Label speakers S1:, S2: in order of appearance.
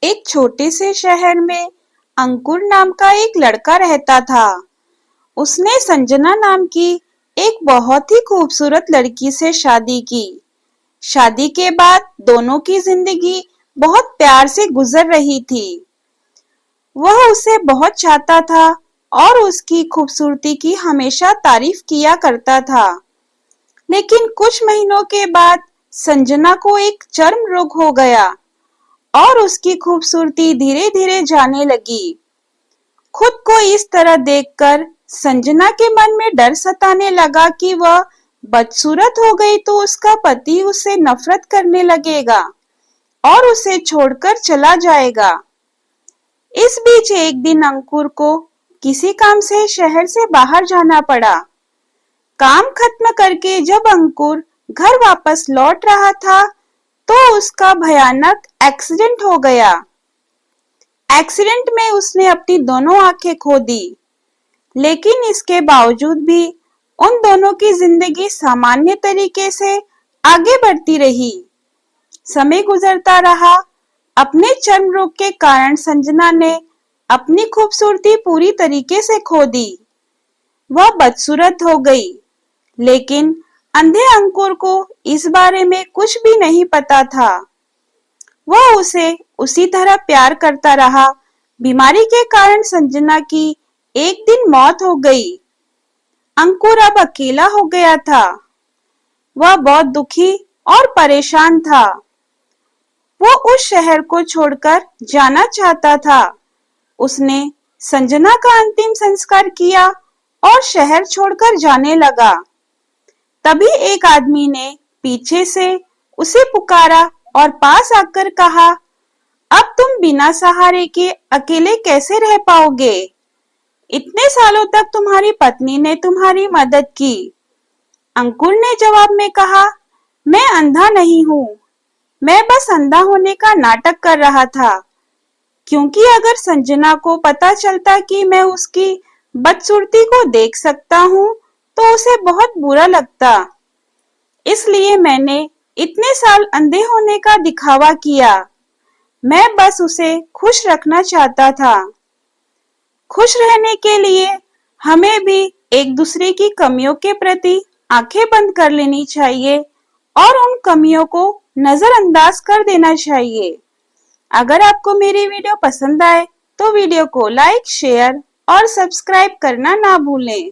S1: एक छोटे से शहर में अंकुर नाम का एक लड़का रहता था। उसने संजना नाम की एक बहुत ही खूबसूरत लड़की से शादी की। शादी के बाद दोनों की जिंदगी बहुत प्यार से गुजर रही थी। वह उसे बहुत चाहता था और उसकी खूबसूरती की हमेशा तारीफ किया करता था। लेकिन कुछ महीनों के बाद संजना को एक चर्म रोग हो गया और उसकी खूबसूरती धीरे धीरे जाने लगी। खुद को इस तरह देखकर संजना के मन में डर सताने लगा कि वह बदसूरत हो गई तो उसका पति उससे नफरत करने लगेगा और उसे छोड़कर चला जाएगा। इस बीच एक दिन अंकुर को किसी काम से शहर से बाहर जाना पड़ा। काम खत्म करके जब अंकुर घर वापस लौट रहा था तो उसका भयानक एक्सीडेंट हो गया। एक्सीडेंट में उसने अपनी दोनों आंखें खो दी। लेकिन इसके बावजूद भी उन दोनों की जिंदगी सामान्य तरीके से आगे बढ़ती रही। समय गुजरता रहा। अपने चर्म रोग के कारण संजना ने अपनी खूबसूरती पूरी तरीके से खो दी। वह बदसूरत हो गई। लेकिन अंधे अंकुर को इस बारे में कुछ भी नहीं पता था। वह उसे उसी तरह प्यार करता रहा। बीमारी के कारण संजना की एक दिन मौत हो गई। अंकुर अब अकेला हो गया था। वह बहुत दुखी और परेशान था। वो उस शहर को छोड़कर जाना चाहता था। उसने संजना का अंतिम संस्कार किया और शहर छोड़कर जाने लगा। तभी एक आदमी ने पीछे से उसे पुकारा और पास आकर कहा, अब तुम बिना सहारे के अकेले कैसे रह पाओगे? इतने सालों तक तुम्हारी पत्नी ने तुम्हारी मदद की। अंकुर ने जवाब में कहा, मैं अंधा नहीं हूँ। मैं बस अंधा होने का नाटक कर रहा था, क्योंकि अगर संजना को पता चलता कि मैं उसकी बदसूरती को देख सकता हूँ तो उसे बहुत बुरा लगता। इसलिए मैंने इतने साल अंधे होने का दिखावा किया। मैं बस उसे खुश रखना चाहता था। खुश रहने के लिए हमें भी एक दूसरे की कमियों के प्रति आंखें बंद कर लेनी चाहिए और उन कमियों को नजरअंदाज कर देना चाहिए। अगर आपको मेरी वीडियो पसंद आए तो वीडियो को लाइक, शेयर और सब्सक्राइब करना ना भूलें।